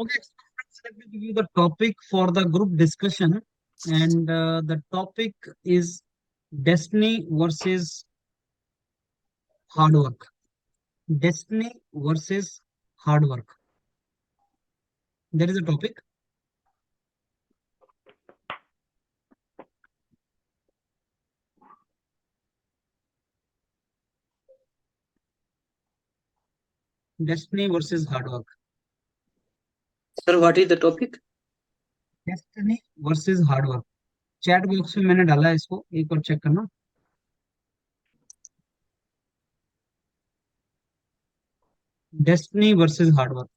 Okay, so friends, let me give you the topic for the group discussion, and the topic is destiny versus hard work. Destiny versus hard work. That is a topic. Destiny versus hard work. Sir, what is the topic? Destiny versus hard work. Chat box में मैंने डाला है इसको, एक बार check करना. Destiny versus hard work.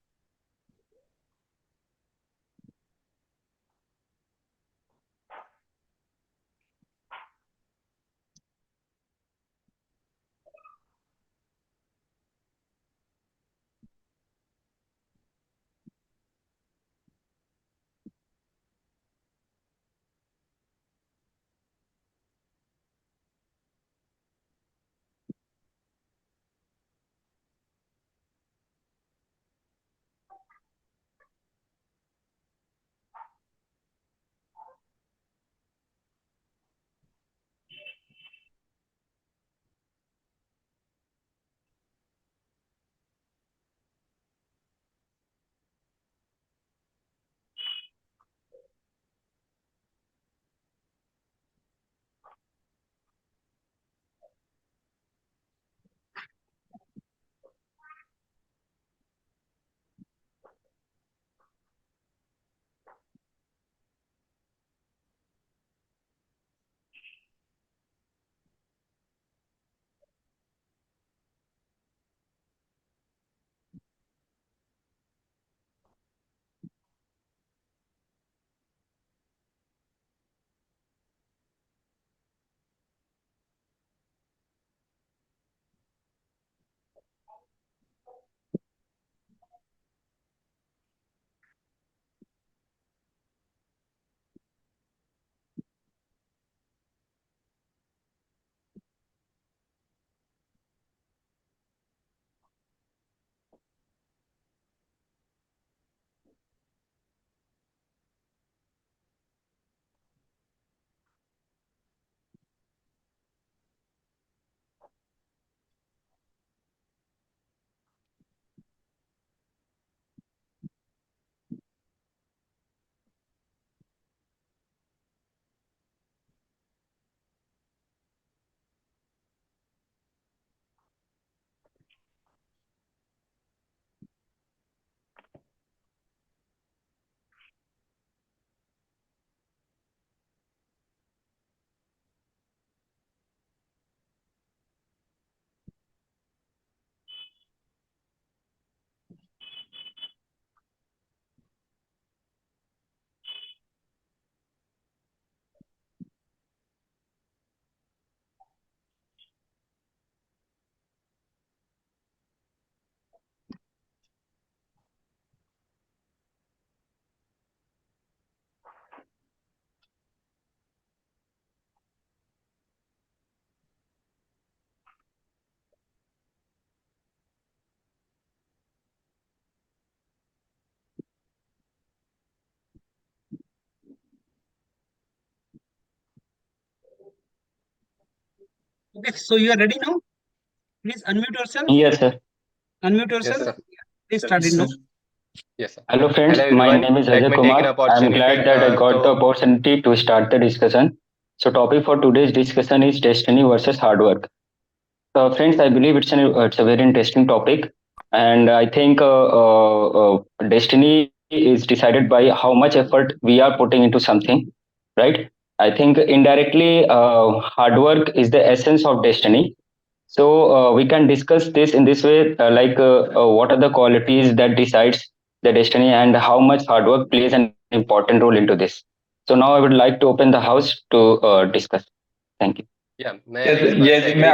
Okay, so you are ready now? Please unmute yourself. Yes, sir. Unmute yourself. Yes, sir. Please start it now. Yes, sir. Hello, friends. Hello, My everyone. name is Let Ajay me take an Kumar. I'm opportunity, glad that I got the to opportunity to start the discussion. So, topic for today's discussion is destiny versus hard work. So, friends, I believe it's a very interesting topic, and I think destiny is decided by how much effort we are putting into something, right? I think indirectly, hard work is the essence of destiny. So we can discuss this in this way, what are the qualities that decides the destiny and how much hard work plays an important role into this. So now I would like to open the house to discuss. Thank you. या मैं yes इस बात yes से जी, मैं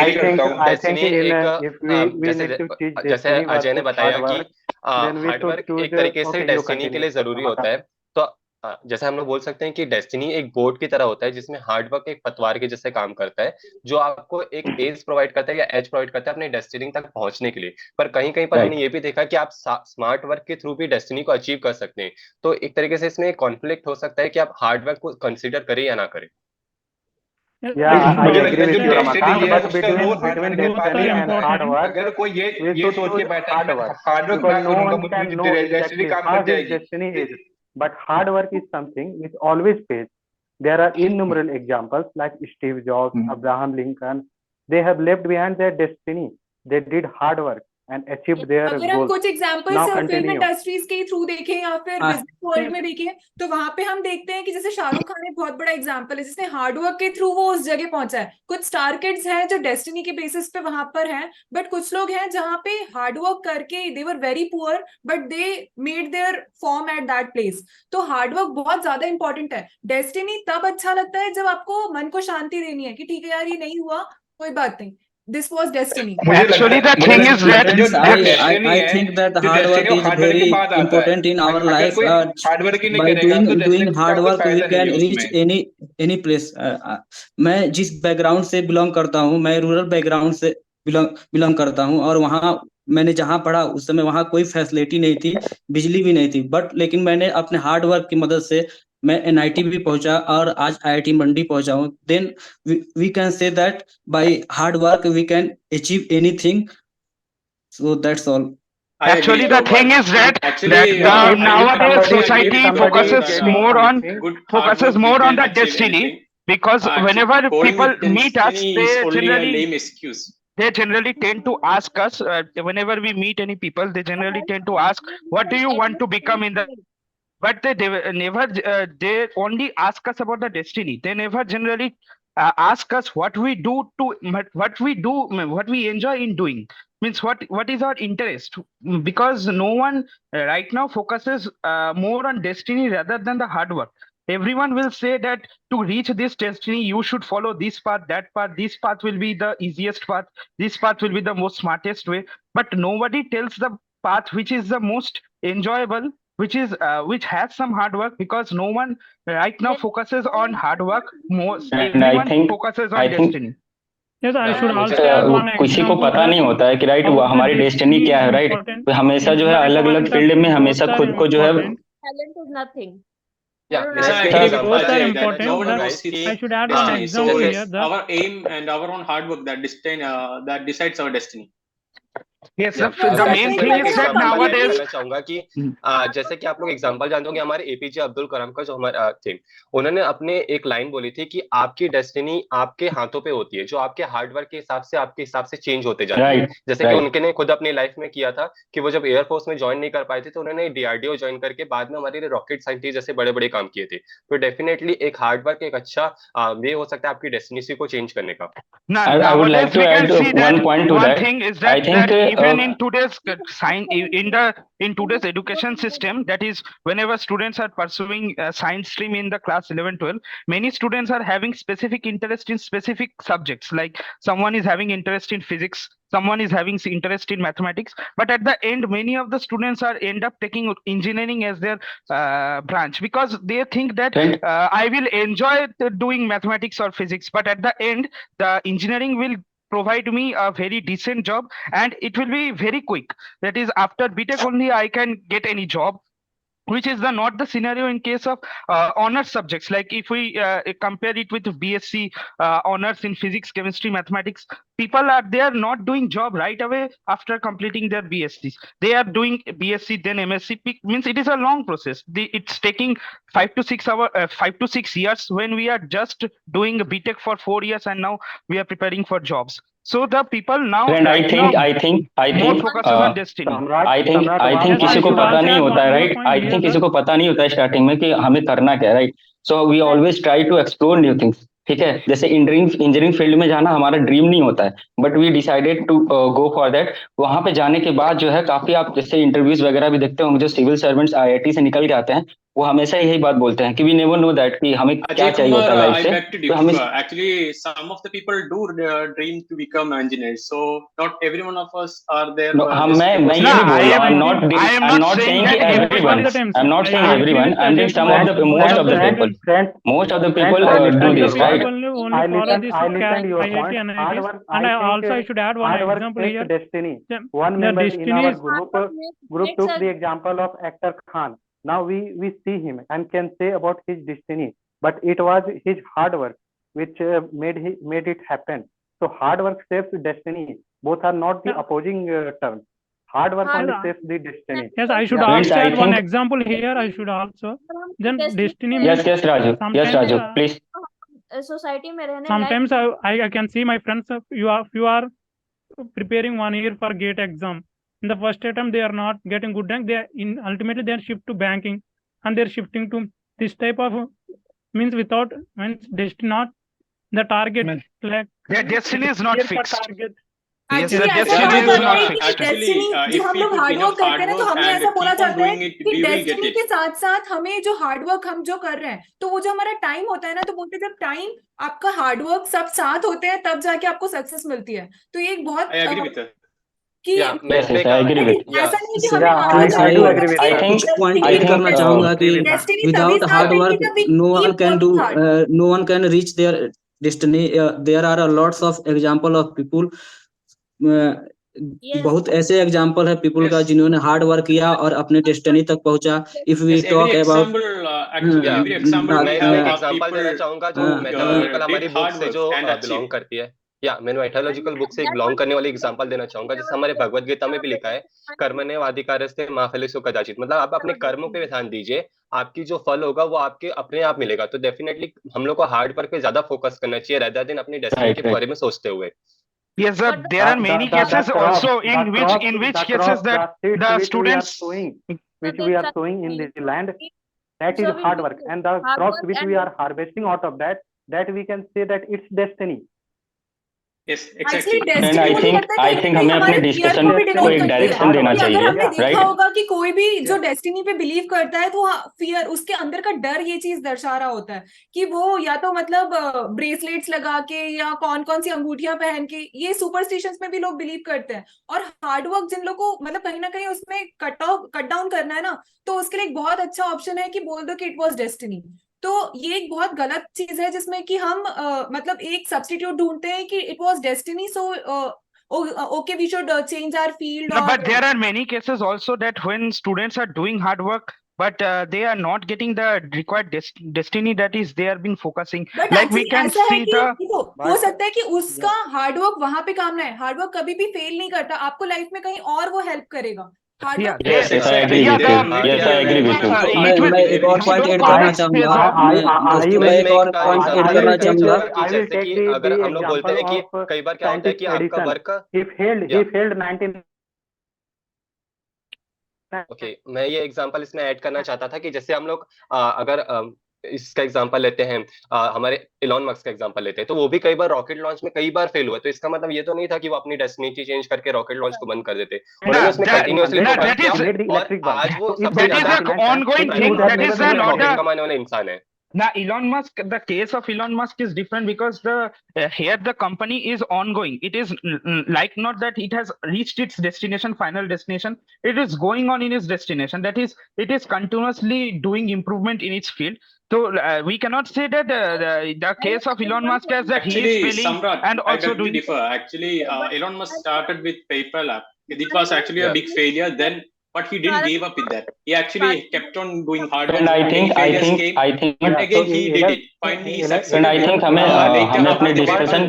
agree करता हूँ आपसे जैसे इस अजय ने बात से कहा एग्री कि करता हूँ। डेस्टिनी एक जैसे जैसे अजय ने बताया कि then we hard work should choose एक तरीके से okay, you डेस्टिनी के continue. लिए जरूरी होता है। तो जैसे हम लोग बोल सकते हैं कि डेस्टिनी एक बोर्ड की तरह होता है, जिसमें हार्डवर्क एक पतवार के जैसे काम करता है, जो आपको एक एज प्रोवाइड करता है या एज प्रोवाइड करता है अपने डेस्टिनी तक पहुंचने के लिए। पर कहीं कहीं पर हमने ये भी देखा कि आप स्मार्ट वर्क के थ्रू भी डेस्टिनी को अचीव कर सकते हैं। तो एक तरीके से इसमें कॉन्फ्लिक्ट हो सकता है कि आप हार्डवर्क को कंसिडर करें या ना करें। Yeah, I agree with you, destiny Ramakant, है but उसका between रोल destiny and hard work, अगर कोई we ये should सोच के choose बैठा hard कि मैं work हार्डवर्क because ना no करूंगा one can know मुझे डेस्टिनी exactly काम how कर his जाएगी। destiny is. But hard work is something which always pays. There are innumerable examples like Steve Jobs, Abraham Lincoln. They have left behind their destiny. They did hard work and achieved their अगर हम goals. कुछ examples Now film continue. Industries के through देखें या फिर business world में देखें, तो वहां पे हम देखते हैं कि जैसे शाहरुख खान एक बहुत बड़ा एग्जांपल है जिसने हार्डवर्क के थ्रू वो उस जगह पहुंचा है। कुछ स्टार किड्स हैं जो डेस्टिनी के बेसिस पे वहां पर हैं, बट कुछ लोग हैं जहां पे हार्डवर्क करके they were very poor but they made their form at that place. तो हार्डवर्क बहुत ज्यादा इंपॉर्टेंट है। डेस्टिनी तब अच्छा लगता है जब आपको मन को शांति देनी है कि ठीक है यार ये नहीं हुआ, कोई बात नहीं, this was destiny. Actually, the thing is that I think that hard work is very important in our life. Hard work ही नहीं By करेगा तो doing डेस्टिनी hard का कोई work, we फायदा नहीं can है reach उसमें। any place. मैं जिस बैकग्राउंड से बिलोंग करता हूँ, मैं रूरल बैकग्राउंड से बिलोंग करता हूँ, और वहाँ मैंने जहाँ पढ़ा उस समय वहाँ कोई फैसिलिटी नहीं थी, बिजली भी नहीं थी, बट लेकिन मैंने अपने हार्ड वर्क की मदद से मैं NIT भी पहुंचा और आज IIT मंडी पहुंचा हूँ। Then we can say that by hard work we can achieve anything. So that's all. Actually, the thing is that nowadays society focuses more on the destiny, because whenever people meet us, they generally tend to ask us, whenever we meet any people, they generally tend to ask, what do you want to become in the, but they never they only ask us about the destiny. They never generally ask us what we do what we enjoy in doing, means what is our interest, because no one right now focuses more on destiny rather than the hard work. Everyone will say that to reach this destiny you should follow this path, that path, this path will be the easiest path, this path will be the most smartest way, but nobody tells the path which is the most enjoyable, which has some hard work, because no one right now focuses on hard work. Most everyone focuses on destiny. Yes, I should also add one किसी को पता नहीं होता है कि right वो हमारी destiny क्या है, राइट। तो हमेशा जो है अलग अलग फील्ड में हमेशा खुद को जो है Talent is nothing. Both are important, but I should add one example here. Our aim and our own hard work that decides our destiny. Yes, the main thing is that nowadays चाहूंगा कि जैसे कि आप लोग example जानते होंगे हमारे APJ Abdul Kalam का, जो हमारे थे, उन्होंने अपने एक लाइन बोली थी कि आपकी डेस्टिनी आपके हाथों पे होती है, जो आपके हार्डवर्क के हिसाब से आपके हिसाब से चेंज होते जाते हैं। जैसे कि उनके ने खुद अपनी लाइफ में किया था कि वो जब एयरफोर्स में ज्वाइन नहीं कर पाए थे तो उन्होंने DRDO ज्वाइन करके बाद में हमारे लिए रॉकेट साइंटिस्ट जैसे बड़े बड़े काम किए थे। तो डेफिनेटली एक हार्डवर्क एक अच्छा वे हो सकता है आपकी डेस्टिनी को चेंज करने का। I would like to add one point to that. Thing is that, even in today's in today's education system, that is whenever students are pursuing science stream in the class 11-12, many students are having specific interest in specific subjects, like someone is having interest in physics, someone is having interest in mathematics, but at the end many of the students are end up taking engineering as their branch, because they think that I will enjoy doing mathematics or physics, but at the end the engineering will provide me a very decent job and it will be very quick. That is, after BTech only I can get any job, which is not the scenario in case of honors subjects. Like if we compare it with BSc honors in physics, chemistry, mathematics, people they are not doing job right away after completing their BSc. They are doing BSc, then MSc. Means it is a long process. It's taking 5 to 6 years, when we are just doing BTech for 4 years and now we are preparing for jobs. So the people now, and I think more focuses on destiny. I think किसी को पता नहीं होता है, right. I think किसी को पता नहीं होता है स्टार्टिंग में कि हमें करना क्या है, right. So we always try to explore new things, ठीक है। जैसे इंजीनियरिंग फील्ड में जाना हमारा ड्रीम नहीं होता है, but we decided to go for that. वहां पे जाने के बाद जो है काफी आप जैसे इंटरव्यूज वगैरह भी देखते होंगे, जो सिविल सर्वेंट्स IIT से निकल के आते हैं वो हमेशा यही बात बोलते हैं कि वी नेवर नो दैट कि हमें क्या Ajay चाहिए होता Kumar, है लाइफ I से, beg to तो हमें differ. Actually, some of the people do dream to become engineers. So not every one of us are there. No, मैं Just ये No, नहीं बोल रहा हूँ. I am not I'm not saying saying that कि everyone. everyone. I'm not saying I agree everyone. with I'm saying Ajay some of the most of the people. Most of the people do this, right? Only follow this I listened your IIT point. and Hard NITIs. work, And I think, also I should add one hard work example takes here. destiny. The- One the member in destiny our is- group took the example of actor Khan. Now we see him and can say about his destiny, but it was his hard work which made it happen. So hard work shapes destiny. Both are not the Yeah. opposing terms. Hard work only Yeah. shapes the destiny. Yes, I should Yeah. Friends, also I add one think- example here. I should also. Then destiny Yes, means yes, Raju. Yes, sometimes, Raju. Please. Society में रहने sometimes I can see my friends. You are preparing 1 year for GATE exam. In the first attempt, they are not getting good rank. Ultimately they are shift to banking, and they are shifting to this type of means destiny not the target. Like Their destiny is not clear cut fixed. target. Yes, Actually, the ऐसा destiny कहा is जाता not है कि fixed. Destiny जो हम लोग hard work करते हैं ना, तो हमें ऐसा बोला जाता है कि डेस्टिनी के साथ साथ हमें जो हार्डवर्क हम जो कर रहे हैं, तो वो जो हमारा टाइम होता है ना, तो बोलते हैं जब टाइम आपका हार्डवर्क सब साथ होते हैं तब जाके आपको सक्सेस मिलती है. तो ये एक बहुत I agree with that. कि Yes, yes, I agree with. ऐसा नहीं कि हमें Yeah, hard work I do agree with I that. think point I add think, करना चाहूंगा कि destiny without hard work no one can reach their destiny. There are a lots of example of people, बहुत ऐसे example है people का जिन्होंने hard work किया और अपने डेस्टिनी तक पहुंचा. If we Yes, talk every about example, actually, every example मैं we इसमें एक have एग्जांपल people देना चाहूंगा जो uh, मैथमेटिकल हमारी did बुक hard से work जो and बिलोंग achieved. करती है, या मैं मैथोलॉजिकल बुक से बिलोंग करने वाली एग्जांपल देना चाहूंगा. जैसे हमारे भगवत गीता में भी लिखा है, कर्मण्येव अधिकारस्ते मा फलेषु कदाचित्. मतलब आप अपने कर्मों पे ध्यान दीजिए, आपकी जो फल होगा वो आपके अपने आप मिलेगा. तो डेफिनेटली हम लोग को हार्ड वर्क पे ज्यादा फोकस करना चाहिए rather than अपनी डेस्टिनी के बारे में सोचते हुए. Yes, sir. There are many cases also in which cases that the students which we are sowing in the land, that is hard work, and the crops which we are harvesting out of that we can say that it's destiny. Yes, exactly. And I think हमें अपने discussion को एक direction देना चाहिए, अगर हमने देखा right? होगा कि कोई भी जो डेस्टिनी पे बिलीव करता है, तो फियर, उसके अंदर का डर ये चीज दर्शा रहा होता है कि वो या तो मतलब ब्रेसलेट्स लगा के या कौन कौन सी अंगूठियां पहन के, ये सुपरस्टिशंस में भी लोग बिलीव करते हैं. और हार्डवर्क जिन लोगों को मतलब कहीं ना कहीं उसमें कट डाउन करना है ना, तो उसके लिए एक बहुत अच्छा ऑप्शन है कि बोल दो कि इट वॉज डेस्टिनी. तो ये एक बहुत गलत चीज है जिसमें कि हम मतलब एक सब्स्टिट्यूट ढूंढते हैं कि it was destiny, so okay, we should change our field. No, but there are many cases also that when students are doing hard work, but they are not getting the required destiny that is they are been focusing. But Like we can see the. हो सकता है कि उसका hard work वहां पे काम ना है. हार्डवर्क कभी भी फेल नहीं करता, आपको लाइफ में कहीं और वो हेल्प करेगा. Yes, I agree with you. Yes, I agree with you. मैं एक और पॉइंट ऐड करना चाहूंगा. मैं एक और पॉइंट ऐड करना चाहूंगा. जैसे कि अगर हम लोग बोलते हैं कि कई बार क्या होता है कि आपका वर्क he failed 19. ओके, मैं ये एग्जांपल इसमें ऐड करना चाहता था कि जैसे हम लोग अगर इसका एग्जांपल लेते हैं, हमारे इलॉन मस्क का एग्जांपल लेते हैं, तो वो भी कई बार रॉकेट लॉन्च में कई बार फेल हुआ. तो इसका मतलब ये तो नहीं था कि वो अपनी डेस्टिनी चेंज करके रॉकेट लॉन्च को बंद कर देते. उन्होंने उसमें कंटिन्यूअसली फोकस किया और आज वो सबसे ज्यादा रॉकेट कमाने वाले इंसान है. Now, Elon Musk, the case of Elon Musk is different because here the company is ongoing. It is like not that it has reached its destination, final destination. It is going on in its destination. That is, it is continuously doing improvement in its field. So we cannot say that the case of Elon Musk as that he is failing Samrat, and also doing. Differ. Actually, Elon Musk started with PayPal app. It was actually a big failure then. But he didn't give up with that. He actually kept on doing hard work. And I think, but again he did it. Finally he succeeded. And I think हमें अपने discussion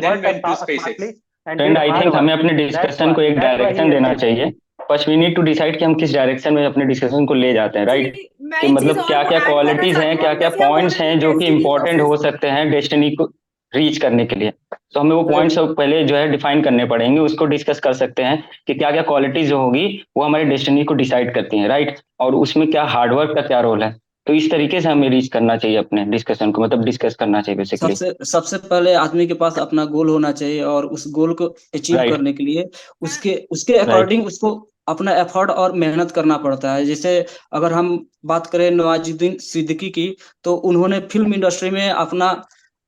and I think हमें अपने discussion को एक direction देना चाहिए. First we need to decide कि हम किस डायरेक्शन में अपने डिस्कशन को ले जाते हैं, राइट? कि मतलब क्या क्या क्वालिटीज हैं, क्या क्या पॉइंट्स हैं जो कि इम्पोर्टेंट हो सकते हैं डेस्टिनी को रीच करने के लिए. तो हमें वो पॉइंट्स पहले जो है डिफाइन करने पड़ेंगे, उसको डिस्कस कर सकते हैं कि क्या क्या क्वालिटीज जो होगी वो हमारे डेस्टिनी को डिसाइड करती हैं, राइट? और उसमें क्या हार्डवर्क का क्या रोल है. तो इस तरीके से हमें रीच करना चाहिए अपने डिस्कशन को, मतलब डिस्कस करना चाहिए बेसिकली. सबसे पहले आदमी के पास अपना गोल होना चाहिए और उस गोल को अचीव करने के लिए उसके अकॉर्डिंग उसको अपना एफर्ट और मेहनत करना पड़ता है। जैसे अगर हम बात करें नवाजुद्दीन सिद्दीकी की, तो उन्होंने फिल्म इंडस्ट्री में अपना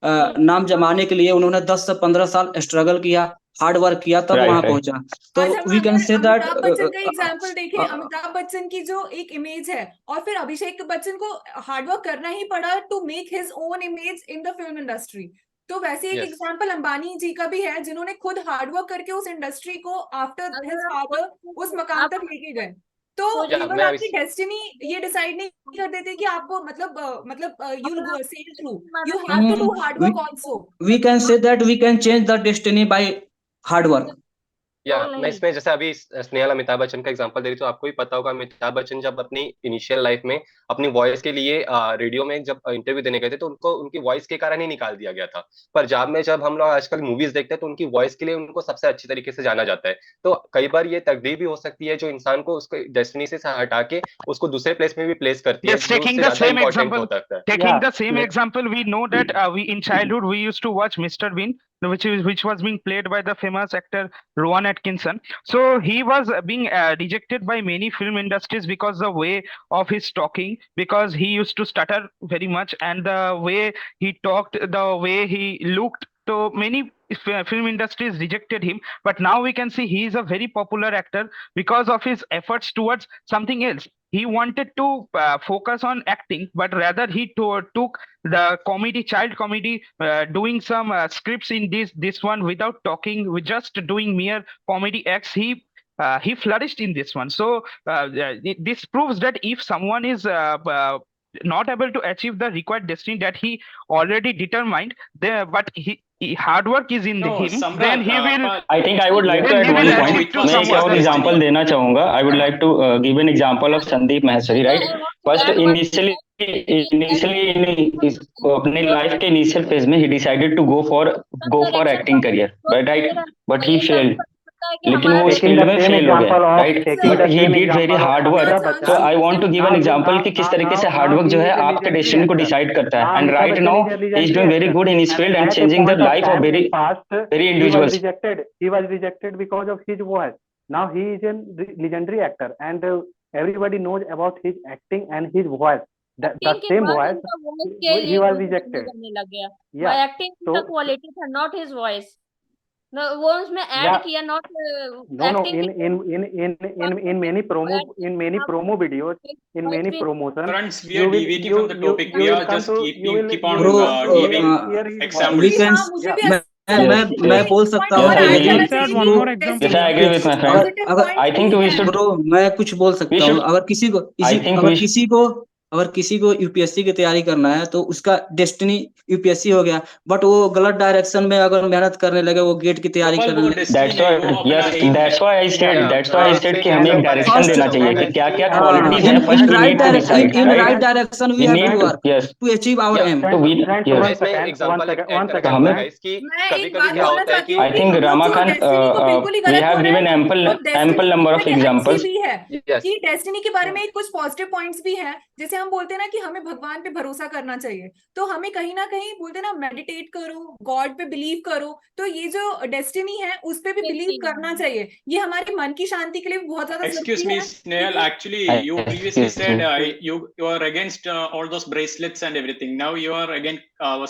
नाम जमाने के लिए उन्होंने 10 से 15 साल स्ट्रगल किया, हार्ड वर्क किया, तब वहां पहुंचा। तो आज हम वी कैन अगर से दैट अमिताभ बच्चन का एग्जाम्पल देखें, अमिताभ बच्चन की जो एक इमेज है, और फिर अभिषेक बच्चन को हार्डवर्क करना ही पड़ा to make his own image in the film industry. तो वैसे एक एग्जाम्पल अंबानी जी का भी है, जिन्होंने खुद हार्डवर्क करके उस इंडस्ट्री को आफ्टर हिज फादर उस मकाम तक लेके गए। तो केवल आपकी डेस्टिनी ये डिसाइड नहीं कर देते कि आपको मतलब you will go sale through, you have to do hard work also. We can say that we can change the destiny by hard work. मैं इसमें जैसे अभी स्नेहल अमिताभ बच्चन का एग्जांपल दे रही, तो आपको भी पता होगा अमिताभ बच्चन जब अपनी इनिशियल लाइफ में अपनी वॉइस के लिए रेडियो में जब इंटरव्यू देने गए थे, तो उनको उनकी वॉइस के कारण ही निकाल दिया गया था। पर जब हम लोग आजकल मूवीज देखते हैं, तो उनकी वॉइस के लिए उनको सबसे अच्छी तरीके से जाना जाता है। तो कई बार ये तकदीर भी हो सकती है जो इंसान को उसको डेस्टिनी से हटा के उसको दूसरे प्लेस में भी प्लेस करती है, Yes, taking the same example, taking the same example, we know that we in childhood we used to watch Mr. Bean, which was being played by the famous actor Rowan Atkinson. So he was being rejected by many film industries because the way of his talking, because he used to stutter very much, and the way he talked, the way he looked. So many film industries rejected him, but now we can see he is a very popular actor because of his efforts towards something else. He wanted to focus on acting, but rather he took the comedy, child comedy, doing some scripts in this one without talking, with just doing mere comedy acts. He flourished in this one. So this proves that if someone is not able to achieve the required destiny that he already determined, but hard work is in him, then he will. I think I would like to add one point. मैं एक और example देना चाहूँगा. I would like to give an example of Sandeep Maheshwari, right? First, initially अपने life के initial phase में he decided to go for acting career, right? But he failed. लेकिन वो उस फील्ड में फेल हो गया, right? But he did very hard work. So I want to give an example कि किस तरीके से हार्ड वर्क जो है आपके डेस्टिनी को डिसाइड करता है। And right now he is doing very good in his field and changing the life of very individuals. He was rejected because of his voice. Now he is a legendary actor, and everybody knows about his acting and his voice. The same voice, he was rejected. Yeah. Acting the quality था, not his voice. No, वो उसमें add किया, not acting. In many promo videos, in many promotions. Friends, we are deviating from the topic. We are just keep on giving examples. मैं बोल सकता हूँ। I think we should. मैं कुछ बोल सकता हूँ। अगर किसी को यूपीएससी की तैयारी करना है, तो उसका डेस्टिनी यूपीएससी हो गया, बट वो गलत डायरेक्शन में अगर मेहनत करने लगे, वो गेट की तैयारी करने लगे। That's why I said कि हमें एक डायरेक्शन देना चाहिए कि क्या क्वालिटीज हैं। First we need to decide, in right direction we have to work to achieve our aim. तो हमें I think Ramakant we have given ample number of examples कि डेस्टिनी के बारे में कुछ पॉजिटिव पॉइंट्स भी हैं। जैसे हम बोलते हैं ना कि हमें भगवान पे भरोसा करना चाहिए, तो हमें कहीं ना कहीं बोलते हैं ना, मेडिटेट करो, गॉड पे बिलीव करो। तो ये जो डेस्टिनी है उस पे भी बिलीव करना चाहिए। ये हमारे मन की शांति के लिए बहुत ज्यादा Excuse me, Snehal, actually you previously said you are against all those bracelets and everything. Now you are again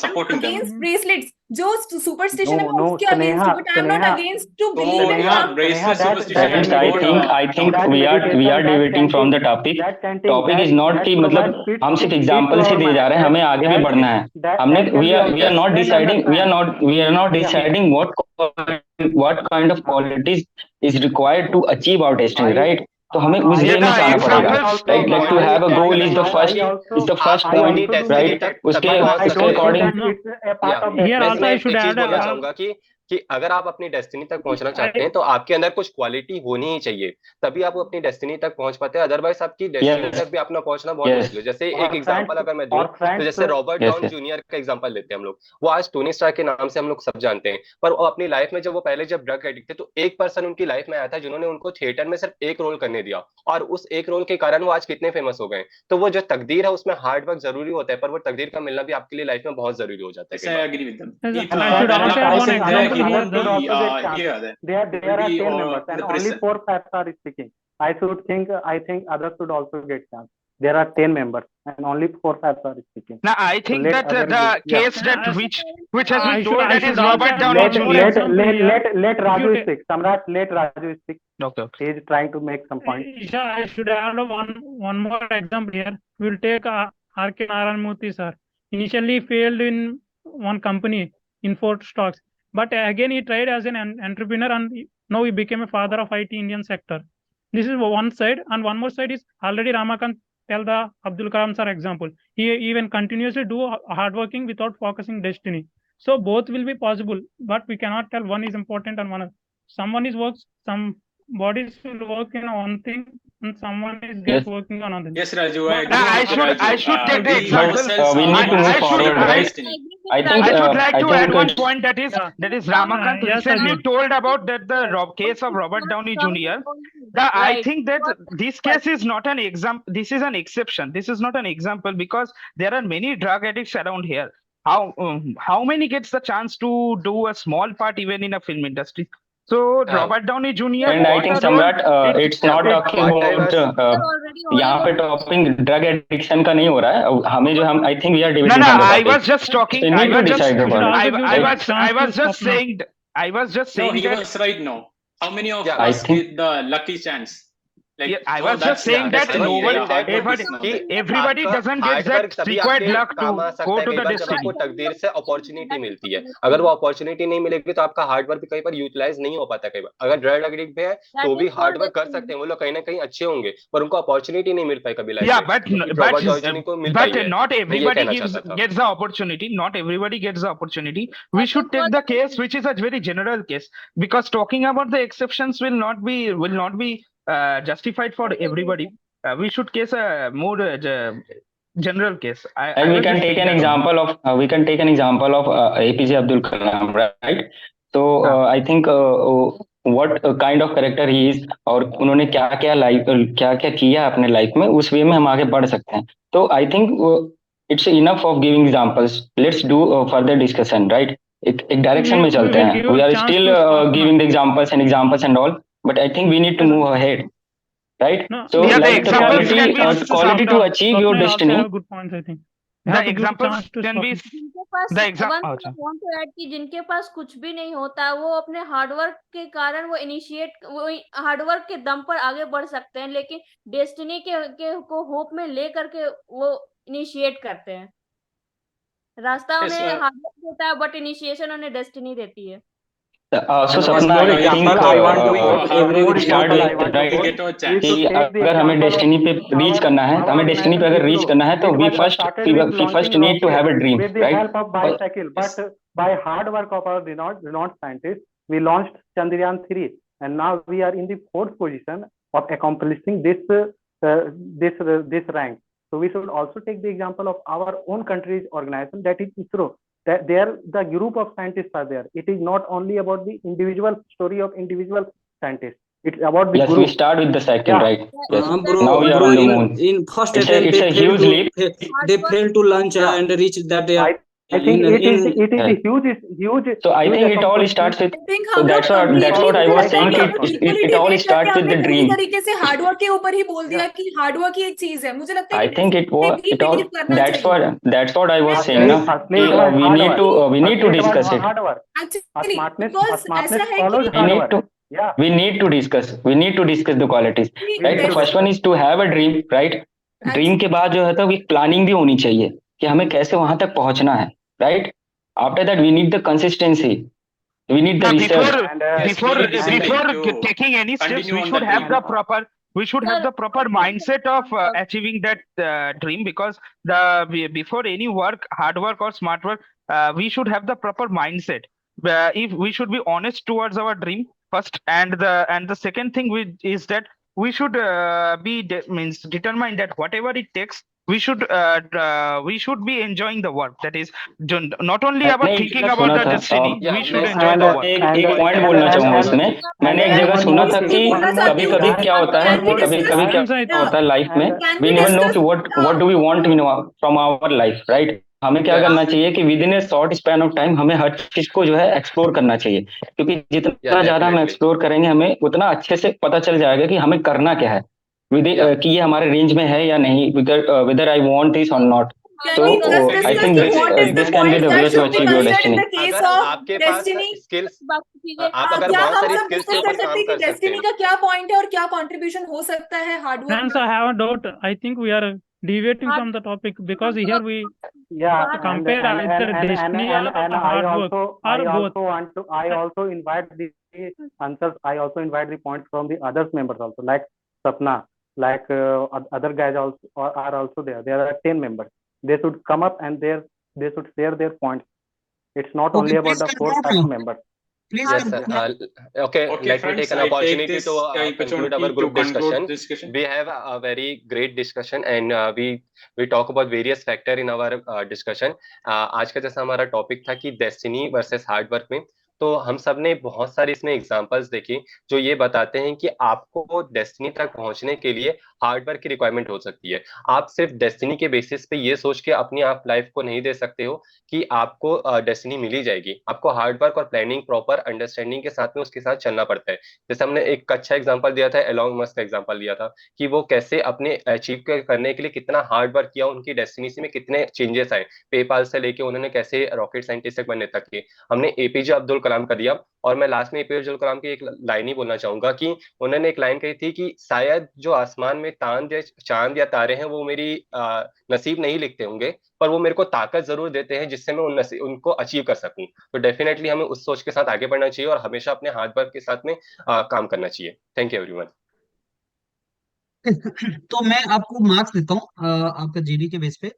supporting them. Against bracelets, जो सुपरस्टिशन है उसके against, but I am not against to believe in bracelet superstition. I think we are deviating from the topic. Topic is not कि मतलब हम सिर्फ examples ही दिए जा रहे हैं, हमें आगे भी बढ़ना है। हमने we are not deciding what kind of qualities is required to achieve our destiny, right? तो हमें उस वे में जाना पड़ेगा, right? Like to have a goal is the first point, right? उसके according here also I should add चाहूंगा कि अगर आप अपनी डेस्टिनी तक पहुंचना चाहते हैं, तो आपके अंदर कुछ क्वालिटी होनी ही चाहिए, तभी आप अपनी डेस्टिनी तक पहुंच पाते हैं। अदरवाइज आपकी डेस्टिनी तक भी अपना पहुंचना बहुत मुश्किल है। जैसे एक एग्जांपल अगर मैं दूं, तो जैसे रॉबर्ट डाउनी जूनियर का एग्जांपल लेते हैं हम लोग। वो आज टोनी स्टार्क के नाम से हम लोग सब जानते हैं, पर वो अपनी लाइफ में जब ड्रग एडिक्ट थे, तो एक पर्सन उनकी लाइफ में आया था जिन्होंने उनको थिएटर में सिर्फ एक रोल करने दिया, और उस एक रोल के कारण वो आज कितने फेमस हो गए। तो वो जो तकदीर है उसमें हार्ड वर्क जरूरी होता है, पर वो तकदीर का मिलना भी आपके लिए लाइफ में बहुत जरूरी हो जाता है। There are 10 members and only 4 5 are speaking. I think others should also get chance. There are 10 members and only 4 5 are speaking. Now I So think let that others the yeah. case that which has I been should- told I that should is also Robert add Downey one Jr. more let example here. let Raju If you speak. Samrat, let Raju speak. Okay. He is trying to make some point. Isha, I should add one more example here. We'll take R.K. Narayanamurthy sir. Initially failed in one company in 4 stocks, but again he tried as an entrepreneur and now he became a father of IT Indian sector. This is one side, and one more side is already Ramakant tell the Abdul Kalam sir example. He even continuously do hard working without focusing destiny. So both will be possible, but we cannot tell one is important and one. Someone is works, some bodies will work in one thing and someone is Yes. working on another. Yes, Raju, I But agree with I Raju. should take the We example. ourselves we are need to move actually forward, our right? destiny. I think I should like I to think add one it's- point that is Ramakant Yes, recently Ajit. told about that the case of Robert Downey Jr. I think that this case is not an example. This is an exception. This is not an example because there are many drug addicts around here. How many gets the chance to do a small part even in a film industry? So Robert Downey Jr. and I got think a role. Samrat, it's not talking about यहाँ पे topic drug addiction का नहीं हो रहा है हमें जो हम I think we are No, debating no, on the I topic. was just talking. So you I need to was just, decide about it. I was just Swapna. saying. I was just No, saying he that. was right now. How many of Yeah, I us think- get the lucky chance? Like, Yeah, I so was just that's saying that destiny, no one, yeah, hard work is everybody, nothing. everybody आपका doesn't get hard work that तभी required आपके luck to काम आ सकता go है to कई the बार जब आपको destiny. तकदीर से अपॉर्चुनिटी मिलती है। अगर वो अपॉर्चुनिटी नहीं मिलेगी तो आपका हार्ड वर्क कई बार यूटिलाइज नहीं हो पाता। कई बार अगर ड्रग एडिक्ट पे है तो भी हार्ड वर्क कर सकते हैं, वो लोग कहीं ना कहीं अच्छे होंगे, पर उनको अपॉर्चुनिटी नहीं मिल पाई कभी लाइफ Yeah, में, but क्योंकि अपॉर्चुनिटी को मिल पाई है। not मैं ये everybody कहना चाहता था। gets the opportunity. Not everybody gets the opportunity. We should take the case which is a very general case because talking about the exceptions will not be justified for everybody. We should case a more general case. And we can take an example of APJ Abdul Kalam, right? So I think what kind of character he is और उन्होंने क्या क्या किया अपने life में, उस वे में हम आगे बढ़ सकते हैं. तो I think it's enough of giving examples. Let's do further discussion, right? एक डायरेक्शन में चलते हैं. We are still giving the examples and all, but I think we need to move ahead. Right? No, So yeah, the like the examples can be quality to achieve your destiny. Also have good points, I think. The examples can be जिनके पास the example. want to add कि जिनके पास कुछ भी नहीं होता वो अपने hard work के कारण वो हार्डवर्क के दम पर आगे बढ़ सकते हैं, लेकिन डेस्टिनी के को होप में ले करके वो इनिशिएट करते हैं। रास्ता उन्हें हार्डवर्क देता है बट इनिशिएशन उन्हें डेस्टिनी देती है। So Sapna, I think I want to quote every start with right कि अगर हमें डेस्टिनी पे रीच करना है, तो हमें डेस्टिनी पे अगर रीच करना है तो we first need to have a dream, with the right? help of bicycle, but by hard work of our renowned scientists, we launched Chandrayaan 3, and now we are in the 4th position of accomplishing this rank. So we should also take the example of our own country's organization, that is ISRO. That there the group of scientists are there. It is not only about the individual story of individual scientists. It's about the Yes, group. we start with the second, right? Yes. Bro, Now we are on the moon. in first It's attempt a huge leap. they failed to launch and reach that they are I think it is a huge. So I think it all starts with. So that's what I was saying. It all starts with the dream. तरीके से hard work के ऊपर ही बोल दिया कि hard work ही एक चीज है। मुझे लगता है I think it all. That's what I was saying. Na? We need to discuss it. We need to discuss the qualities. Right. The first one is to have a dream. Right. Dream के बाद जो है तो एक planning भी होनी चाहिए कि हमें कैसे वहां तक पहुंचना है, right? After that we need the consistency, we need the research. Before taking any steps, we should have the proper mindset of achieving that dream, because before any work, hard work or smart work, we should have the proper mindset. If we should be honest towards our dream first, and the second thing is that we should be determined that whatever it takes, we should be enjoying the work. That is not only about thinking about the destiny, we should enjoy the work. एक point बोलना चाहूंगा इसमें. मैंने एक जगह सुना था कि कभी-कभी क्या होता है, कभी-कभी क्या होता है लाइफ में, we never know कि what do we want from our life, right? हमें क्या करना चाहिए कि with in A short span of time हमें हर चीज को जो है एक्सप्लोर करना चाहिए, क्योंकि जितना ज्यादा हम definitely. एक्सप्लोर करेंगे हमें उतना अच्छे से पता चल जाएगा कि हमें करना क्या है, कि ये हमारे रेंज में है या नहीं, whether I want this or not. Can So we just I discuss think what is the this can be point the that way to should be achieve your considered in destiny. the case अगर of आपके पास destiny? Skills, बाकी चीजें आप अगर क्या बहुत हम सारी सब स्किल्स के डिस्कस कर ऊपर सकते काम हैं कि कर सकते डेस्टिनी हैं। का क्या पॉइंट है और क्या कंट्रीब्यूशन हो सकता है हार्डवर्क Friends, का? I have a doubt. I think we are deviating from the topic because here we Yeah, and compare either destiny or I hard work or both. I also invite the answers. I also invite the points from the others members also, like Sapna, like other guys also are also there. There are 10 members. They should come up and they should share their points. It's not Okay, only about please the 4 conclude 5 now. members. Please Yes, conclude. sir. Okay, let me friends, take an I take opportunity this to conclude our opportunity group to conclude discussion. this discussion. We have a very great discussion and we talk about various factor in our discussion. आज का जैसा हमारा topic था कि destiny versus hard work में, तो हम सब ने बहुत सारे इसमें एग्जांपल्स देखे जो ये बताते हैं कि आपको डेस्टिनी तक पहुंचने के लिए हार्ड वर्क की रिक्वायरमेंट हो सकती है। आप सिर्फ डेस्टिनी के बेसिस पे ये सोच के अपनी आप लाइफ को नहीं दे सकते हो कि आपको डेस्टिनी मिली जाएगी। आपको हार्ड वर्क और प्लानिंग प्रॉपर अंडरस्टैंडिंग के साथ में उसके साथ चलना पड़ता है। जैसे हमने एक अच्छा एग्जांपल दिया था, एलॉन मस्क का एग्जांपल दिया था कि वो कैसे अपने अचीव करने के लिए कितना हार्ड वर्क किया, उनकी डेस्टिनी में कितने चेंजेस आए, पेपाल से लेके उन्होंने कैसे रॉकेट साइंटिस्ट तक बनने तक किए। हमने एपीजे अब्दुल कलाम का दिया, और मैं लास्ट में एपीजे अब्दुल कलाम की एक लाइन ही बोलना चाहूंगा कि उन्होंने एक लाइन कही थी कि शायद जो आसमान में चांद या तारे हैं वो मेरी नसीब नहीं लिखते होंगे, पर वो मेरे को ताकत जरूर देते हैं जिससे मैं उनको अचीव कर सकूं। तो डेफिनेटली हमें उस सोच के साथ आगे बढ़ना चाहिए और हमेशा अपने हार्ड वर्क के साथ में काम करना चाहिए। Thank you everyone. तो मैं आपको मार्क्स देता हूँ आपका जीडी के बेस पे।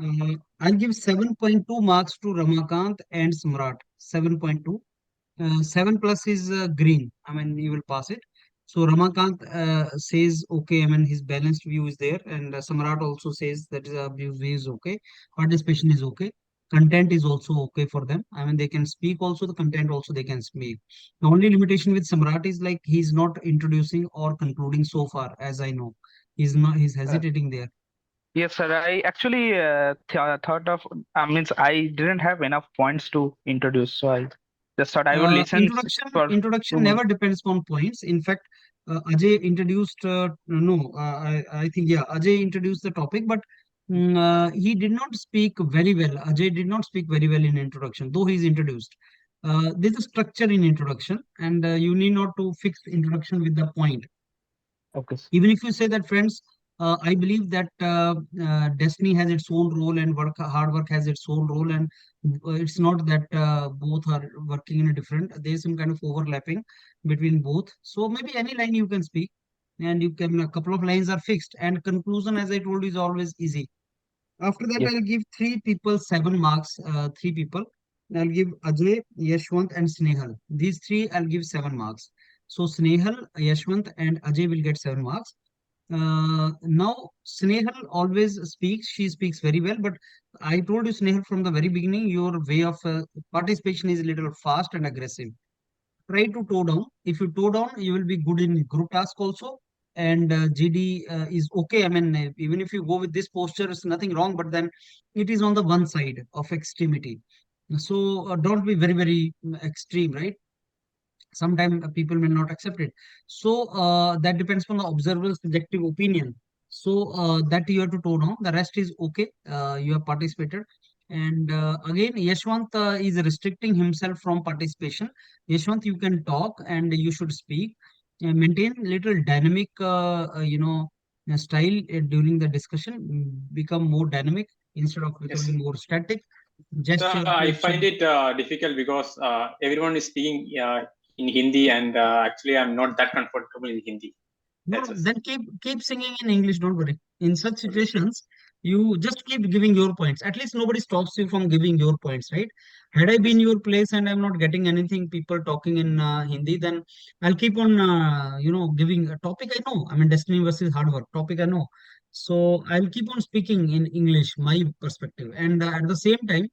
I give 7.2 marks to Ramakant and Samrat. 7.2. 7 plus is green. I mean, you will pass it. So Ramakant says okay. I mean, his balanced view is there, and Samrat also says that view is okay. Participation is okay. Content is also okay for them. I mean, they can speak also. The content also they can speak. The only limitation with Samrat is like he's not introducing or concluding so far, as I know. He's not. He's hesitating there. Yes, sir. I actually thought of, means I didn't have enough points to introduce, so I just thought I would listen for Introduction never depends on points. In fact, Ajay introduced. No, I think yeah, Ajay introduced the topic, but he did not speak very well. Ajay did not speak very well in introduction, though he's introduced. There's a structure in introduction, and you need not to fix introduction with the point. Okay. Even if you say that, friends, I believe that destiny has its own role and hard work has its own role, and it's not that both are working in a different. There's some kind of overlapping between both. So maybe any line you can speak, and you can a couple of lines are fixed. And conclusion, as I told you, is always easy. After that, Yes. I'll give 3 people 7 marks. 3 people. I'll give Ajay, Yashwant, and Snehal. These 3 I'll give 7 marks. So Snehal, Yashwant, and Ajay will get 7 marks. Now Snehal always speaks. She speaks very well, but I told you, Snehal, from the very beginning, your way of participation is a little fast and aggressive. Try to toe down. If you toe down, you will be good in group task also. And GD is okay. I mean, even if you go with this posture, it's nothing wrong, but then it is on the one side of extremity. So don't be very, very extreme, right? Sometimes people may not accept it. So that depends on the observer's subjective opinion. So that you have to tone down. The rest is okay. You have participated. And again, Yashwant is restricting himself from participation. Yashwant, you can talk and you should speak. Maintain little dynamic, style during the discussion. Become more dynamic instead of becoming more static. Gesture. I find it difficult because everyone is speaking in Hindi, and actually I'm not that comfortable in Hindi. No, then keep singing in English. Don't worry. In such situations, you just keep giving your points. At least nobody stops you from giving your points, right? Had I been your place and I'm not getting anything, people talking in Hindi, then I'll keep on, giving a topic. I know. I mean, destiny versus hard work topic. I know. So I'll keep on speaking in English, my perspective, and at the same time,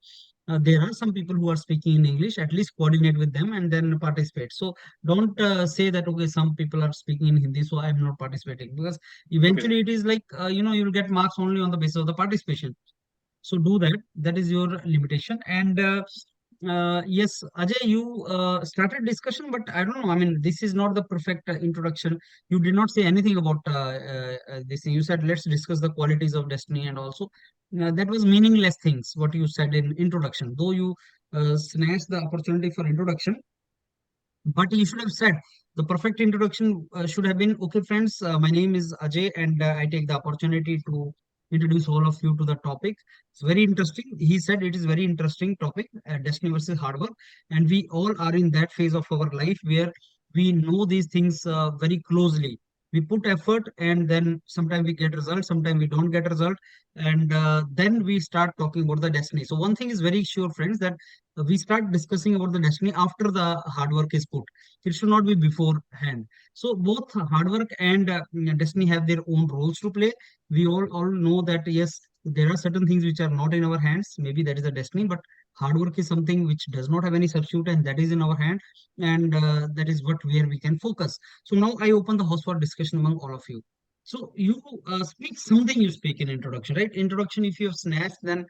there are some people who are speaking in English. At least coordinate with them and then participate. So don't say that okay, some people are speaking in Hindi, so I'm not participating, because eventually it is like you'll get marks only on the basis of the participation. So do that. That is your limitation. And yes, Ajay, you started discussion, but I don't know. I mean, this is not the perfect introduction. You did not say anything about this thing. You said, let's discuss the qualities of destiny, and also that was meaningless things, what you said in introduction. Though you snatched the opportunity for introduction, but you should have said the perfect introduction should have been, okay, friends, my name is Ajay, and I take the opportunity to introduce all of you to the topic. It's very interesting. He said it is very interesting topic, destiny versus hard work. And we all are in that phase of our life where we know these things very closely. We put effort, and then sometimes we get result, sometimes we don't get result. And then we start talking about the destiny. So one thing is very sure, friends, that we start discussing about the destiny after the hard work is put. It should not be beforehand. So both hard work and destiny have their own roles to play. We all know that yes, there are certain things which are not in our hands. Maybe that is a destiny, but hard work is something which does not have any substitute, and that is in our hand, and that is what where we can focus. So now I open the house for discussion among all of you. So you speak something, you speak in introduction, right? Introduction, if you have snatched, then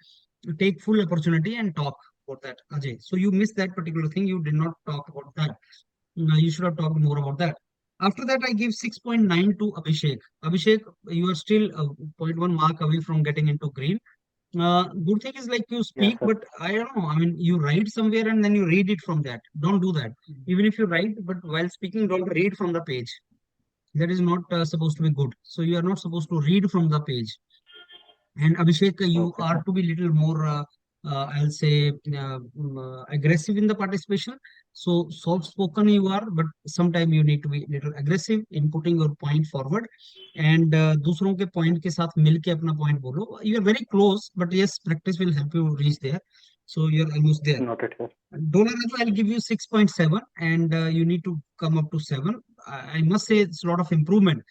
take full opportunity and talk about that, Ajay. So you missed that particular thing. You did not talk about that. You should have talked more about that. After that, I give 6.9 to Abhishek. Abhishek, you are still 0.1 mark away from getting into green. Good thing is like you speak, sir. but I don't know. I mean, you write somewhere and then you read it from that. Don't do that. Even if you write, but while speaking, don't read from the page. That is not supposed to be good. So you are not supposed to read from the page. And Abhishek, you Okay, are sir. to be little more, I'll say, aggressive in the participation. So soft spoken you are, but sometimes you need to be little aggressive in putting your point forward. And दूसरों के point के साथ मिलके अपना point बोलो. You are very close, but yes, practice will help you reach there. So you are almost there. Noted, sir. Donald, I'll give you 6.7, and you need to come up to 7. I must say it's a lot of improvement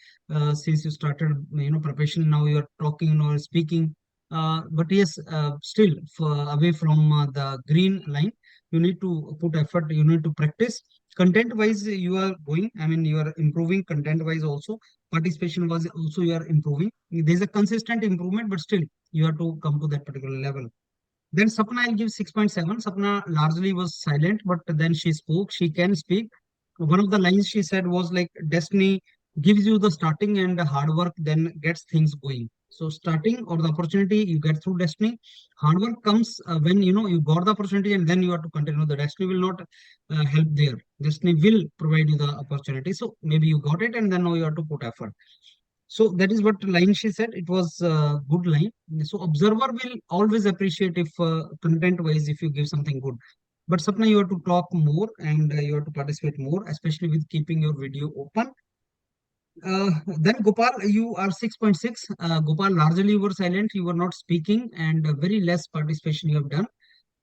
since you started, preparation. Now you are talking or speaking. But yes, still away from the green line, you need to put effort. You need to practice. Content-wise, you are going. I mean, you are improving. Content-wise also, participation-wise also you are improving. There's a consistent improvement, but still you have to come to that particular level. Then Sapna, I'll give 6.7. Sapna largely was silent, but then she spoke. She can speak. One of the lines she said was like, destiny gives you the starting, and the hard work then gets things going. So starting or the opportunity you get through destiny. Hard work comes when you got the opportunity, and then you have to continue. The destiny will not help there. Destiny will provide you the opportunity. So maybe you got it, and then now you have to put effort. So that is what line she said. It was a good line. So observer will always appreciate if content wise, if you give something good. But Sapna, you have to talk more, and you have to participate more, especially with keeping your video open. Then Gopal, you are 6.6. Gopal, largely you were silent. You were not speaking, and very less participation you have done.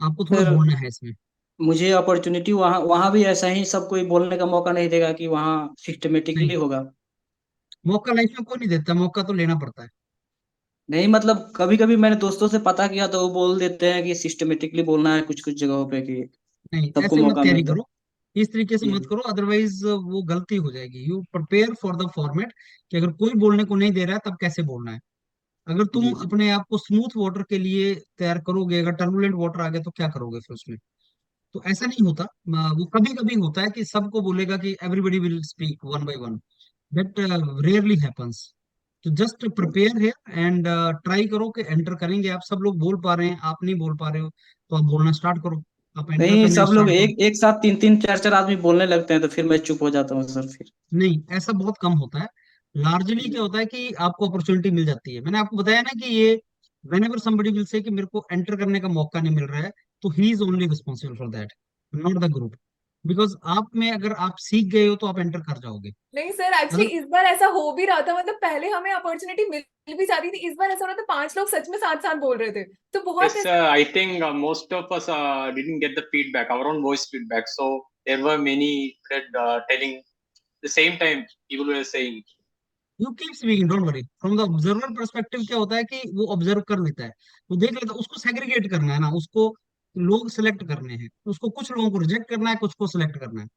आपको थोड़ा sir बोलना है इसमें. मुझे opportunity वहाँ वहाँ भी ऐसा ही सब कोई बोलने का मौका नहीं देगा कि वहाँ सिस्टमेटिकली नहीं, होगा. मौका लाइफ में कोई नहीं देता. मौका तो लेना पड़ता है. नहीं मतलब कभी कभी मैंने दोस्तों से पता किया तो वो बोल देते हैं कि सिस्टमेटिकली बोलना है कुछ कुछ जगहों पे कि नहीं, सबको ऐसे मत मौका तैयारी मिल जाए. करो. इस तरीके से जी मत करो, अदरवाइज वो गलती हो जाएगी. You prepare for the format कि अगर कोई बोलने को नहीं दे रहा है तब कैसे बोलना है. अगर तुम जी जी अपने आप को स्मूथ वाटर के लिए तैयार करोगे, अगर टर्बुलेंट वाटर आ गया तो क्या करोगे फिर उसमें. तो ऐसा नहीं होता. वो कभी कभी होता है कि सबको बोलेगा कि everybody will speak one by one. That rarely happens. तो जस्ट प्रिपेयर है, एंड ट्राई करो कि एंटर करेंगे आप. सब लोग बोल पा रहे हैं, आप नहीं बोल पा रहे हो, तो आप बोलना स्टार्ट करो. आप एंटर नहीं करने सब लोग स्टार्ट करो. एक एक साथ तीन तीन चार चार आदमी बोलने लगते हैं तो फिर मैं चुप हो जाता हूँ सर फिर. नहीं, ऐसा बहुत कम होता है. लार्जली क्या होता है कि आपको अपॉर्चुनिटी मिल जाती है. मैंने आपको बताया ना कि ये whenever somebody will say कि मेरे को एंटर करने का मौका नहीं मिल रहा है, तो he is only responsible for that, not the group. Because आप में अगर आप सीख गए हो तो आप एंटर कर जाओगे. नहीं सर, एक्चुअली अगर इस बार ऐसा हो भी रहा था. मतलब पहले हमें अपॉर्चुनिटी मिल भी जाती थी. इस बार ऐसा हो रहा था 5 लोग सच में साथ साथ बोल रहे थे, तो बहुत Yes, I think most of us didn't get the feedback, our own voice feedback. So there were many that telling the same time people were saying. You keep speaking, don't worry. From the observer perspective क्या होता है कि वो observe कर लेता है, वो देख लेता है. उसको सेग्रीगेट करना है ना, उसको लोग सिलेक्ट करने हैं. उसको कुछ लोगों को रिजेक्ट करना है, कुछ को सिलेक्ट करना है.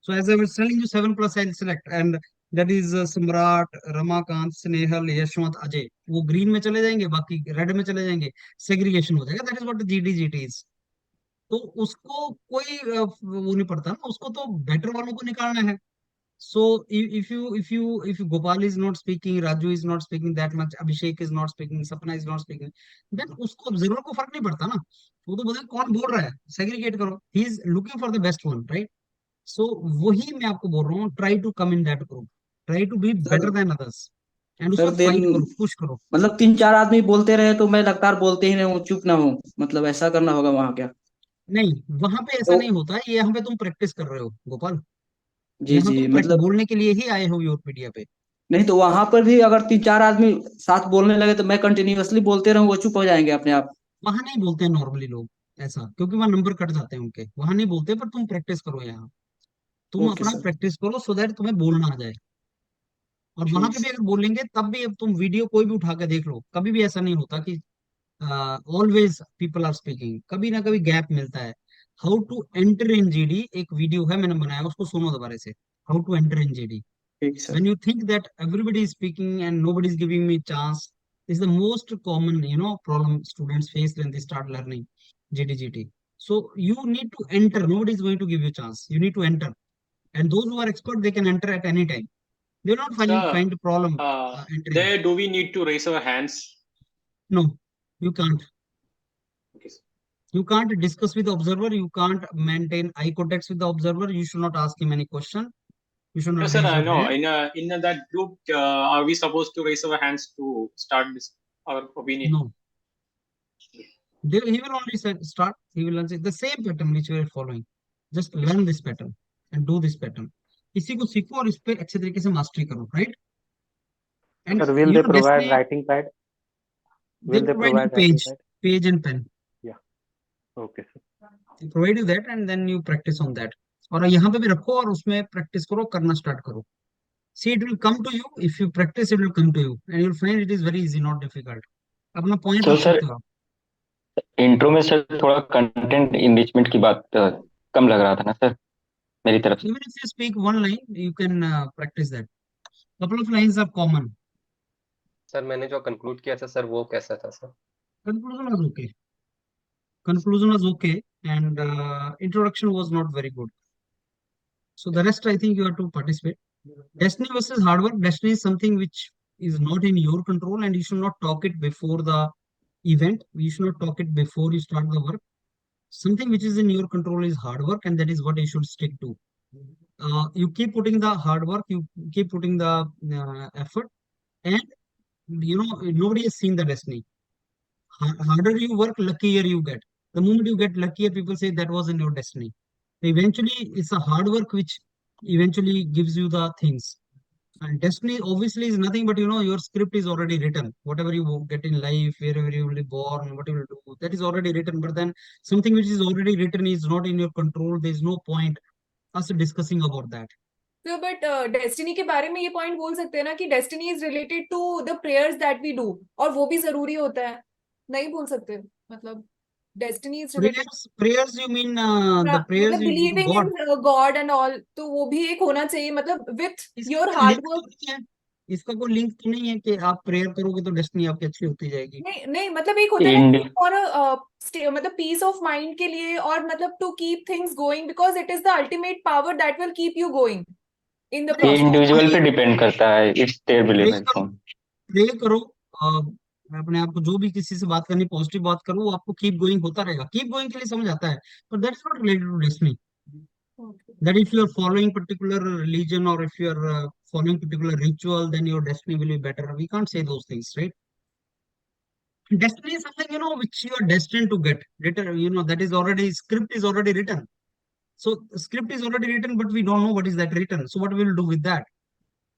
So as I was telling you, 7 plus I'll select, and that is सम्राट, रमाकांत, स्नेहल, यशवंत, अजय, वो ग्रीन में चले जाएंगे, बाकी रेड में चले जाएंगे, सेग्रीगेशन हो जाएगा। That is what GD is. तो उसको कोई वो नहीं पड़ता ना, उसको तो बेटर वालों को निकालना है। So if Gopal is not speaking, Raju is not speaking that much, Abhishek is not speaking, Sapna is not speaking, then उसको ऑब्जर्वर को फर्क नहीं पड़ता ना, वो तो बोले कौन बोल रहा है, सेग्रीगेट करो, he is looking for the best one, right? So वही मैं आपको बोल रहा हूँ, try to come in that group, try to be better than others, and sir उसको देन फाइट करो, पुश करो। मतलब 3-4 आदमी बोलते रहे तो मैं लगातार बोलते ही रहूं, चुप ना हूं, मतलब ऐसा करना होगा वहां क्या? नहीं, वहां पे ऐसा तो नहीं होता है, ये यहाँ पे तुम प्रैक्टिस कर रहे हो गोपाल, जी यहाँ जी, तुम मतलब बोलने के लिए ही आए हो YourPedia पे। नहीं तो वहां पर भी अगर 3-4 आदमी साथ बोलने लगे तो मैं कंटिन्यूअसली बोलते रहूं, वो चुप हो जाएंगे अपने आप? वहां नहीं बोलते हैं नॉर्मली लोग ऐसा, क्योंकि वहां नंबर कट जाते हैं उनके, वहां नहीं बोलते, पर तुम प्रैक्टिस करो यहाँ, तुम ओके अपना सर, प्रैक्टिस करो सो दैट तुम्हें बोलना आ जाए। और वहां ठीक पे भी सर। अगर बोलेंगे तब भी, अब तुम वीडियो कोई भी उठा के देख लो, कभी भी ऐसा नहीं होता कि ऑलवेज पीपल आर स्पीकिंग, कभी ना कभी गैप मिलता है। How to enter in GD एक वीडियो है, मैंने बनाया, उसको सुनो दोबारा से, how to enter in GD. ठीक sir. When you think that everybody is speaking and nobody is giving me chance, is the most common, problem students face when they start learning GDGT. So you need to enter. Nobody is going to give you chance. You need to enter. And those who are expert, they can enter at any time. They will not Sir, find a problem entering. there do we need to raise our hands? No, you can't. Okay, sir. You can't discuss with the observer. You can't maintain eye contact with the observer. You should not ask him any question. You should No, not sir, raise I your know. hand. In that group, are we supposed to raise our hands to start this our opinion? No. He will only start. He will answer the same pattern which we are following. Just learn this pattern and do this pattern. इसी को सीखो और इस पे अच्छे तरीके से mastery करो, right? And Sir, will they provide Destiny, writing pad? they Will they provide you provide writing pad? page and pen. Yeah. Okay, sir. They provide you that, and then you practice on that. और यहाँ पे भी रखो और उसमें practice करो, करना start करो. See, it will come to you. If you practice, it will come to you, and you'll find it is very easy, not difficult. अपना पॉइंट तो रख सर सकते हो आप. इंट्रो में सर थोड़ा कंटेंट इनरिचमेंट की बात कम लग रहा था ना सर मेरी तरफ से। Even if you speak one line, you can practice that. Couple of lines are common. Sir मैंने जो कंक्लूड किया था सर वो कैसा था sir? Conclusion was okay. Conclusion was okay, and introduction was not very good. So the rest, I think you have to participate. Destiny versus hard work. Destiny is something which is not in your control, and you should not talk it before the event. You should not talk it before you start the work. Something which is in your control is hard work, and that is what you should stick to. You keep putting the hard work, you keep putting the effort, and nobody has seen the destiny. Harder you work, luckier you get. The moment you get luckier, people say that was in your destiny. Eventually, it's a hard work which eventually gives you the things. And destiny obviously is nothing but, your script is already written. Whatever you get in life, wherever you will be born, what you will do, that is already written. But then something which is already written is not in your control. There's no point us discussing about that. तो but destiny के बारे में ये point बोल सकते हैं ना कि destiny is related to the prayers that we do, और वो भी जरूरी होता है, नहीं बोल सकते? मतलब destiny is related Prayers you mean the prayers मतलब you do to believing God? In God and all, तो वो भी एक होना चाहिए, मतलब विथ इसका योर कोई हार्ड लिंक तो वर्क। नहीं है, इसका कोई लिंक तो नहीं है कि आप प्रेयर करोगे तो डेस्टिनी आपकी अच्छी होती जाएगी। नहीं नहीं, मतलब एक होता है ना और मतलब पीस ऑफ माइंड के लिए, और मतलब to keep things going, because it is the ultimate power that will keep you going in the ये प्रोसेस। इंडिविजुअल पे डिपेंड करता है, it's there believe and form. Pray करो, अपने आप को जो भी किसी से बात करनी, पॉजिटिव बात करो, वो आपको कीप गोइंग होता रहेगा। कीप गोइंग के लिए समझ आता है, पर that is not related to destiny. That if you are following particular religion, or if you are following particular ritual, then your destiny will be better. We can't say those things, right? Destiny is something, which you are destined to get. That is already, script is already written. So the script is already written, but we don't know what is that written. So what we will do with that?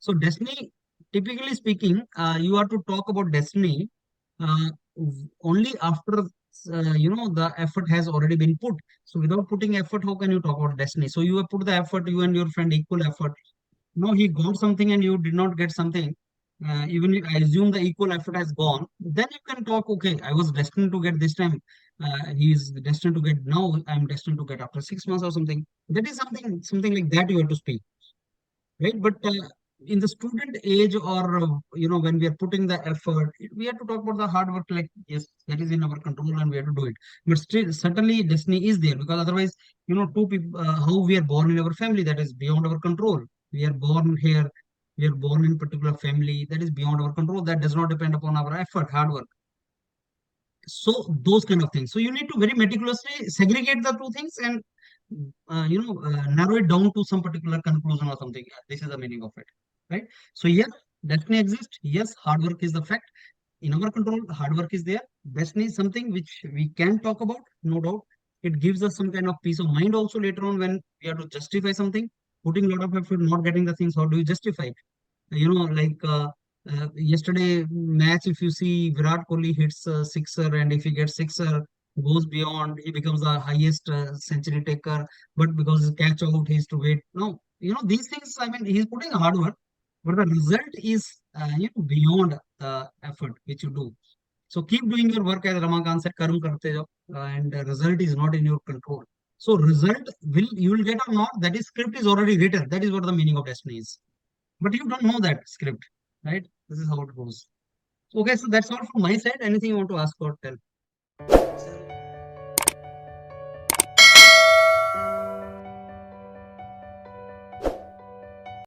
So destiny, typically speaking, you are to talk about destiny only after the effort has already been put. So without putting effort, how can you talk about destiny? So you have put the effort, you and your friend equal effort. No, he got something and you did not get something. Even if I assume the equal effort has gone, then you can talk, okay, I was destined to get this time. He is destined to get now. I'm destined to get after 6 months or something. That is something like that you have to speak, right? But in the student age, or when we are putting the effort, we have to talk about the hard work. Like, yes, that is in our control and we have to do it. But still, certainly destiny is there, because otherwise, two people, how we are born in our family, that is beyond our control. We are born here, we are born in particular family, that is beyond our control. That does not depend upon our effort, hard work. So those kind of things. So you need to very meticulously segregate the two things and narrow it down to some particular conclusion or something. This is the meaning of it, right? So yes, destiny exists. Yes, hard work is the fact. In our control, hard work is there. Destiny is something which we can talk about, no doubt. It gives us some kind of peace of mind also later on when we have to justify something. Putting a lot of effort, not getting the things, how do you justify it? Like yesterday match, if you see Virat Kohli hits a sixer, and if he gets sixer, goes beyond, he becomes the highest century taker. But because his catch out, he has to wait. No, these things. I mean, he's putting hard work, but the result is beyond the effort which you do. So keep doing your work, as Ramakant said, karm karte jo, and the result is not in your control. So result you will get or not, that is, script is already written. That is what the meaning of destiny is. But you don't know that script, right? This is how it goes. Okay, so that's all from my side. Anything you want to ask or tell?